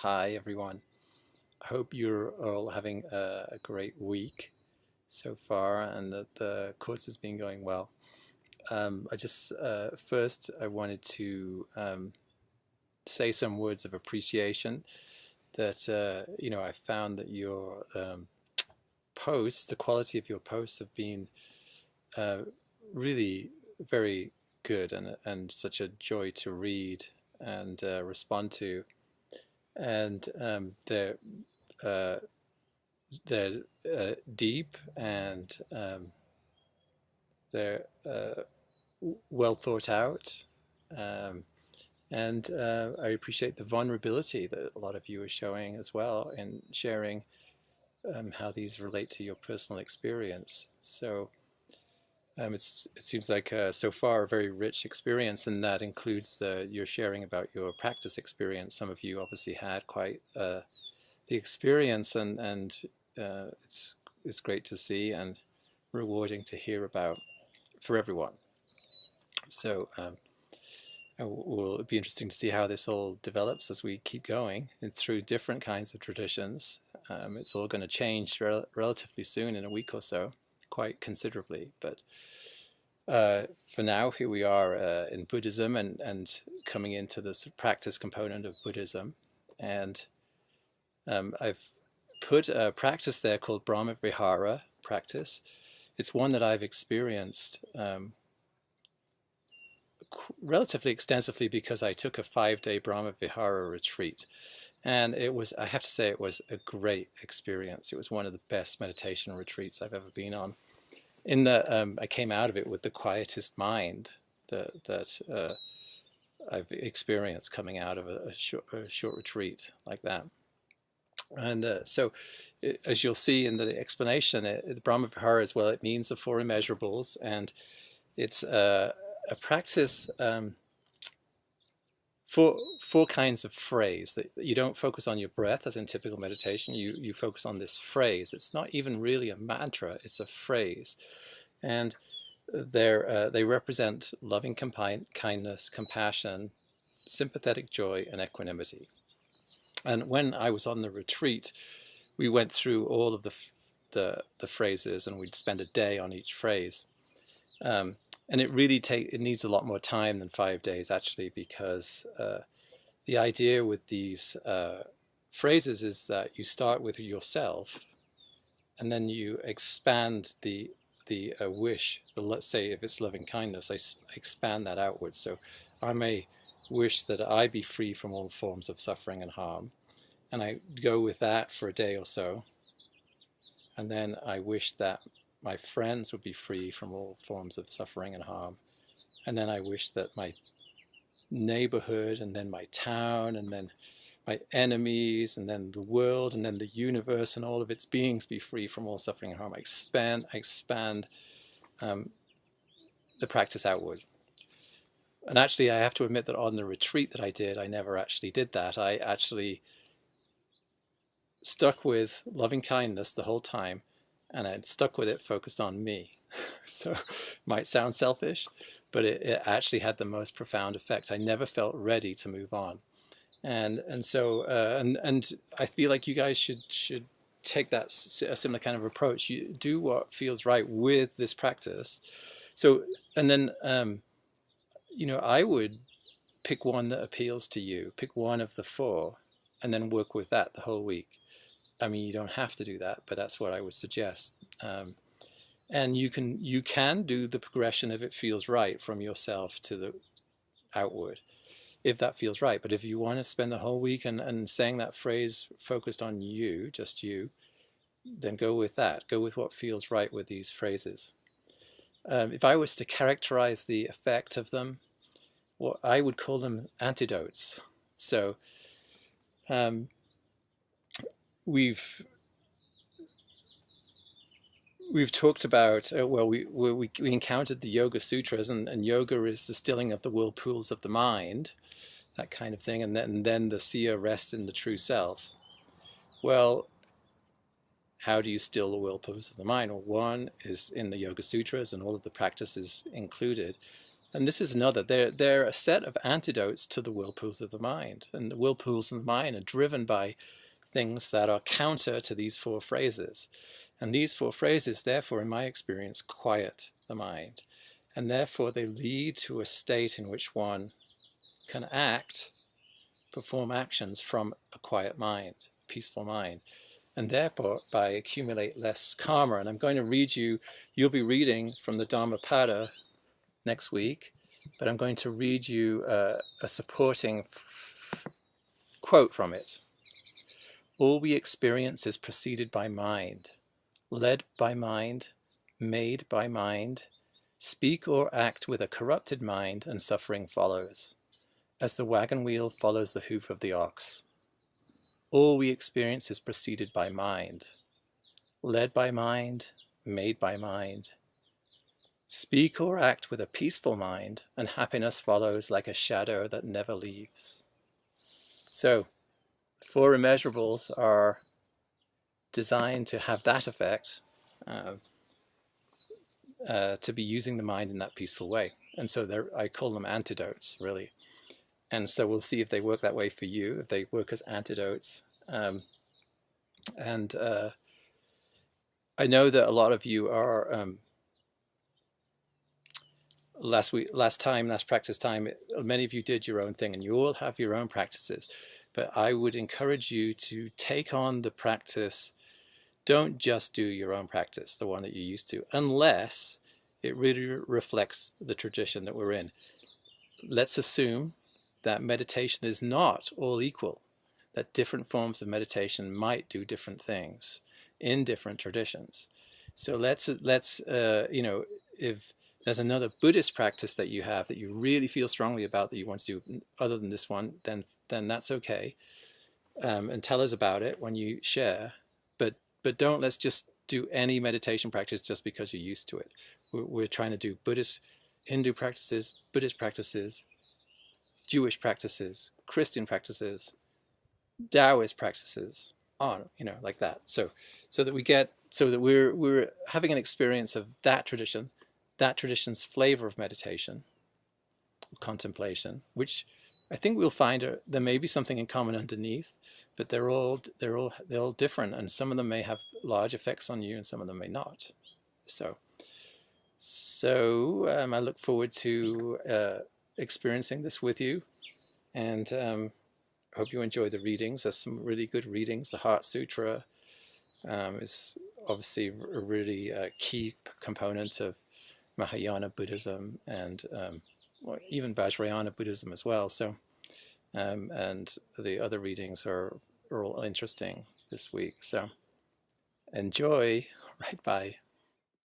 Hi everyone. I hope you're all having a great week so far and that the course has been going well. I just first I wanted to say some words of appreciation that I found that your posts, the quality of your posts have been uh, really very good and such a joy to read and respond to. And uh, they're deep and they're well thought out. Um, and I appreciate the vulnerability that a lot of you are showing as well in sharing how these relate to your personal experience. So it seems like so far a very rich experience, and that includes your sharing about your practice experience. Some of you obviously had quite the experience, and it's great to see and rewarding to hear about for everyone. So it will be interesting to see how this all develops as we keep going and through different kinds of traditions. It's all going to change relatively soon, in a week or so, quite considerably. But for now, here we are in Buddhism and coming into this practice component of Buddhism. And I've put a practice there called Brahma Vihara practice. It's one that I've experienced relatively extensively because I took a 5-day Brahma Vihara retreat. And it was, I have to say, it was a great experience. It was one of the best meditation retreats I've ever been on. In that I came out of it with the quietest mind that I've experienced coming out of a short retreat like that. And as you'll see in the explanation, the Brahma Vihara as well, it means the four immeasurables, and it's a practice for four kinds of phrase. That you don't focus on your breath as in typical meditation. You focus on this phrase. It's not even really a mantra. It's a phrase, and they represent loving kindness, compassion, sympathetic joy, and equanimity. And when I was on the retreat, we went through all of the phrases, and we'd spend a day on each phrase. And it really it needs a lot more time than 5 days, actually, because the idea with these phrases is that you start with yourself, and then you expand the wish. Let's say if it's loving kindness, I expand that outwards. So I may wish that I be free from all forms of suffering and harm, and I go with that for a day or so, and then I wish that my friends would be free from all forms of suffering and harm, and then I wish that my neighborhood, and then my town, and then my enemies, and then the world, and then the universe and all of its beings be free from all suffering and harm. I expand the practice outward. And actually, I have to admit that on the retreat that I did, I never actually did that. I actually stuck with loving kindness the whole time, and I'd stuck with it focused on me. So it might sound selfish, but it actually had the most profound effect. I never felt ready to move on. And I feel like you guys should take that a similar kind of approach. You do what feels right with this practice. So, and then I would pick one that appeals to you, pick one of the four, and then work with that the whole week. I mean, you don't have to do that, but that's what I would suggest. And you can do the progression if it feels right from yourself to the outward, if that feels right. But if you want to spend the whole week and saying that phrase focused on you, just you, then go with that. Go with what feels right with these phrases. If I was to characterize the effect of them, what I would call them antidotes. So we've talked about we encountered the Yoga Sutras, and yoga is the stilling of the whirlpools of the mind, that kind of thing, and then the seer rests in the true self. Well, how do you still the whirlpools of the mind? Well, one is in the Yoga Sutras, and all of the practices included, And this is another, they're a set of antidotes to the whirlpools of the mind. And the whirlpools of the mind are driven by things that are counter to these four phrases. And these four phrases, therefore, in my experience, quiet the mind. And therefore, they lead to a state in which one can act, perform actions from a quiet mind, peaceful mind, and therefore by accumulate less karma. And I'm going to read you, you'll be reading from the Dhammapada next week, but I'm going to read you a supporting quote from it. All we experience is preceded by mind, led by mind, made by mind. Speak or act with a corrupted mind, and suffering follows, as the wagon wheel follows the hoof of the ox. All we experience is preceded by mind, led by mind, made by mind. Speak or act with a peaceful mind, and happiness follows like a shadow that never leaves. So, four immeasurables are designed to have that effect, to be using the mind in that peaceful way. And so I call them antidotes, really. And so we'll see if they work that way for you, if they work as antidotes. I know that a lot of you are, last practice time, many of you did your own thing and you all have your own practices. But I would encourage you to take on the practice. Don't just do your own practice, the one that you're used to, unless it really reflects the tradition that we're in. Let's assume that meditation is not all equal, that different forms of meditation might do different things in different traditions. So let's you know, if there's another Buddhist practice that you have that you really feel strongly about that you want to do other than this one, then that's okay. And tell us about it when you share. But don't let's just do any meditation practice just because you're used to it. We're trying to do Buddhist, Hindu practices, Buddhist practices, Jewish practices, Christian practices, Taoist practices, on, you know, like that. So that we're having an experience of that tradition, that tradition's flavor of meditation, contemplation, which I think we'll find there may be something in common underneath, but they're all different, and some of them may have large effects on you, and some of them may not. So I look forward to experiencing this with you, and hope you enjoy the readings. There's some really good readings. The Heart Sutra is obviously a really key component of Mahayana Buddhism and even Vajrayana Buddhism as well. So, and the other readings are all interesting this week. So, enjoy. Right, bye.